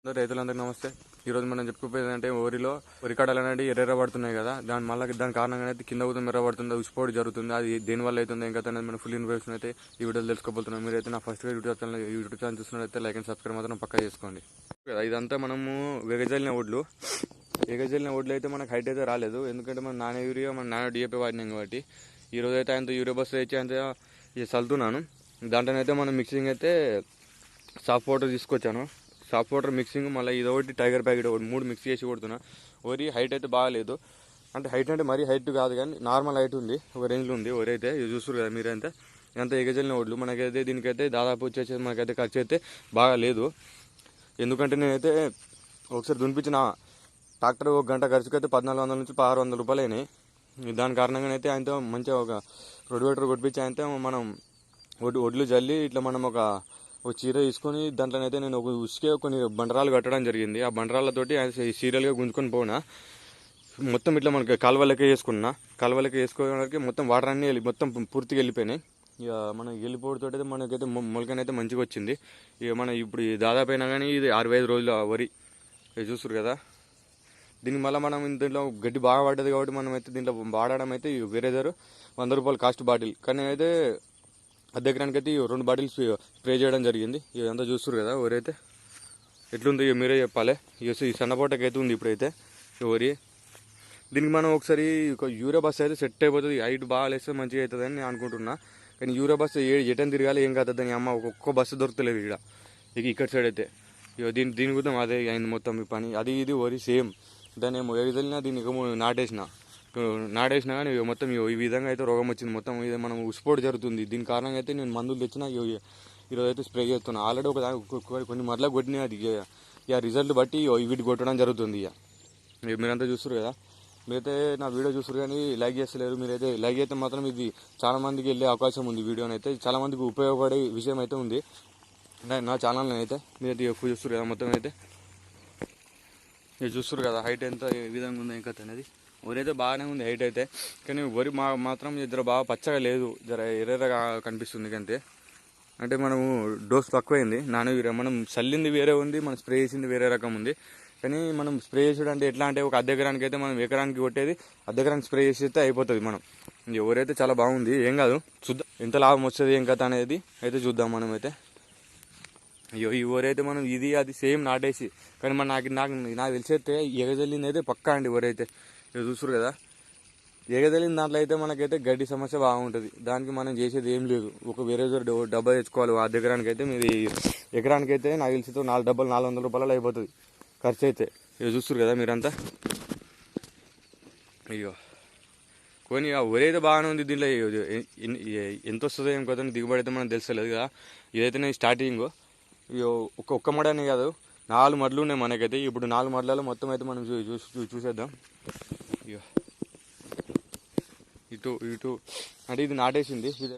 రైతులందరికీ నమస్తే. ఈరోజు మనం చెప్పుకోపోయేది అంటే వరి కడలు అనేది ఎర్ర పడుతున్నాయి కదా, దాని కారణంగా అయితే కింద ఊతం ఎర్ర పడుతుంది, ఉసిపోటు జరుగుతుంది. అది దేనివల్ల అవుతుంది ఇంకా అనేది మనం ఫుల్ ఇన్ఫర్మేషన్ అయితే ఈ వీడియోలో తెలుసుకోబోతున్నాం. మీరైతే నా ఫస్ట్ యూట్యూబ్ ఛానల్ చూస్తున్నట్లయితే లైక్ అండ్ సబ్స్క్రైబ్ మాత్రం పక్కా చేసుకోండి. ఇదంతా మనము వెగజల్లిన ఒడ్లు అయితే మనకు హైట్ అయితే రాలేదు, ఎందుకంటే మన నాన్న యూరియా మన నాన్న డిఏపీ వాడినాం కాబట్టి. ఈరోజు అయితే ఆయనతో యూరియా బస్సు తెచ్చి అంత చల్లుతున్నాను. దాంట్లోనైతే మనం మిక్సింగ్ అయితే సాఫ్ట్ వాటర్ తీసుకొచ్చాను. సాఫ్ట్ వాటర్ మిక్సింగ్ మళ్ళీ ఇదొకటి టైగర్ ప్యాకెట్ ఒకటి 3 మిక్స్ చేసి కొడుతున్నా. వరి హైట్ అయితే బాగాలేదు, అంటే హైట్ అంటే మరీ హైట్ కాదు కానీ నార్మల్ హైట్ ఉంది, ఒక రేంజ్లో ఉంది. వరి అయితే ఇది చూస్తారు కదా మీరైతే, ఎంత ఎగజల్లిన ఒడ్లు. మనకైతే దీనికైతే దాదాపు వచ్చేసి మనకైతే ఖర్చు అయితే బాగా లేదు, ఎందుకంటే నేనైతే ఒకసారి దునిపించిన ట్రాక్టర్ ఒక గంట ఖర్చుకు అయితే 1400 నుంచి 1600 రూపాయలు అయినాయి. దాని కారణంగానైతే ఆయనతో మంచిగా ఒక రొడివేటర్ కొట్టించి ఆయనతో మనం ఒడ్లు జల్లి ఇట్లా మనం ఒక చీర తీసుకొని దాంట్లోనైతే నేను ఒక ఉసుకే కొన్ని బండరాలు కట్టడం జరిగింది. ఆ బండరాళ్ళతోటి సీరియల్గా గుంజుకొని పోయినా, మొత్తం ఇట్లా మనకి కాలువలకే వేసుకోవడానికి మొత్తం వాటర్ అన్నీ మొత్తం పూర్తిగా వెళ్ళిపోయినాయి. ఇక మనం వెళ్ళిపోవడంతో అయితే మనకైతే మొలకనైతే మంచిగా వచ్చింది. ఇక మనం ఇప్పుడు దాదాపు అయినా కానీ ఇది 65 రోజుల వరి చూస్తారు కదా. దీనికి మళ్ళీ మనం దీంట్లో గడ్డి బాగా పడ్డది కాబట్టి మనం అయితే దీంట్లో వాడడం అయితే వేరేదారు 100 రూపాయలు కాస్ట్ బాటిల్, కానీ అయితే అర్ధ ఎకరానికి అయితే 2 బాటిల్స్ స్ప్రే చేయడం జరిగింది. ఇదంతా చూస్తారు కదా వరి అయితే ఎట్లుంది మీరే చెప్పాలి. ఈ సన్నపోటకి అయితే ఉంది ఇప్పుడైతే వరి. దీనికి మనం ఒకసారి యూరియా బస్ అయితే సెట్ అయిపోతుంది, హైట్ బాగా లేస్తే మంచిగా అవుతుంది అని నేను అనుకుంటున్నా. కానీ యూరియా బస్సు ఎటని తిరగాలి ఏం కాదు, దాని అమ్మ ఒక్క బస్సు దొరుకుతలేదు ఇక్కడ సైడ్ అయితే. దీని గురించి అదే అయింది మొత్తం ఈ పని. అది ఇది వరి సేమ్, దాన్ని ఏమో ఎగదలినా దీనికి నాటేసినా కానీ మొత్తం ఈ విధంగా అయితే రోగం వచ్చింది. మొత్తం ఇది మనం ఉసిపోటు జరుగుతుంది. దీని కారణంగా అయితే నేను మందులు తెచ్చినా ఈరోజు అయితే స్ప్రే చేస్తున్నా. ఆల్రెడీ కొన్ని మరలా కొట్టినాయి, అది ఇక రిజల్ట్ బట్టి వీటి కొట్టడం జరుగుతుంది. ఇక మీరంతా చూస్తారు కదా, మీరైతే నా వీడియో చూస్తారు కానీ లైక్ చేస్తలేరు. మీరైతే లైక్ అయితే మాత్రం ఇది చాలా మందికి వెళ్ళే అవకాశం ఉంది. వీడియోని అయితే చాలా మందికి ఉపయోగపడే విషయం అయితే ఉంది నా ఛానల్ని అయితే. మీరైతే ఎక్కువ చూస్తారు కదా, మొత్తం అయితే మీరు చూస్తారు కదా హైట్ ఎంత ఏ విధంగా ఉందో ఇంకా అనేది. వరి అయితే బాగానే ఉంది హైట్ అయితే, కానీ వరి మాత్రం ఇద్దరు బాగా పచ్చగా లేదు, జర ఎర్రగా కనిపిస్తుంది అంతే. అంటే మనము డోస్ తక్కువైంది మనం చల్లింది వేరే ఉంది, మనం స్ప్రే చేసింది వేరే రకం ఉంది. కానీ మనం స్ప్రే చేసుడు అంటే ఎట్లా అంటే ఒక అర్ధ ఎకరానికి అయితే మనం ఎకరానికి కొట్టేది అర్ధ ఎకరానికి స్ప్రే చేస్తే అయిపోతుంది. మనం ఎవరైతే చాలా బాగుంది, ఏం కాదు, చూద్దాం ఎంత లాభం వస్తుంది ఏం కథ అనేది అయితే చూద్దాం మనం అయితే. ఈ వరైతే మనం ఇది అది సేమ్ నాటేసి, కానీ మన నాకు తెలిసైతే ఎగజల్లింది అయితే పక్కా అండి వరైతే. ఇక చూస్తారు కదా, ఎగజల్లిన దాంట్లో అయితే మనకైతే గడ్డి సమస్య బాగుంటుంది. దానికి మనం చేసేది ఏం లేదు, ఒక వేరే డబ్బా తెచ్చుకోవాలి. ఆ ఎకరానికి అయితే మీది ఎకరానికి అయితే నాకు తెలిసితో 4 డబ్బాలు 400 రూపాయలు అయిపోతుంది ఖర్చు అయితే. ఇక చూస్తారు కదా మీరంతా. అయ్యో కొని ఆ వరి అయితే బాగానే ఉంది. దీంట్లో ఎంత వస్తుందో ఏం కదా దిగుబడి అయితే మనకు తెలుస్తలేదు కదా. ఇదైతే నేను స్టార్టింగ్ ఒక్క మడనే కాదు, 4 మడలు ఉన్నాయి మనకైతే. ఇప్పుడు 4 మడలలో మొత్తం అయితే మనం చూసేద్దాం. ఇటు అంటే ఇది నాటేసింది.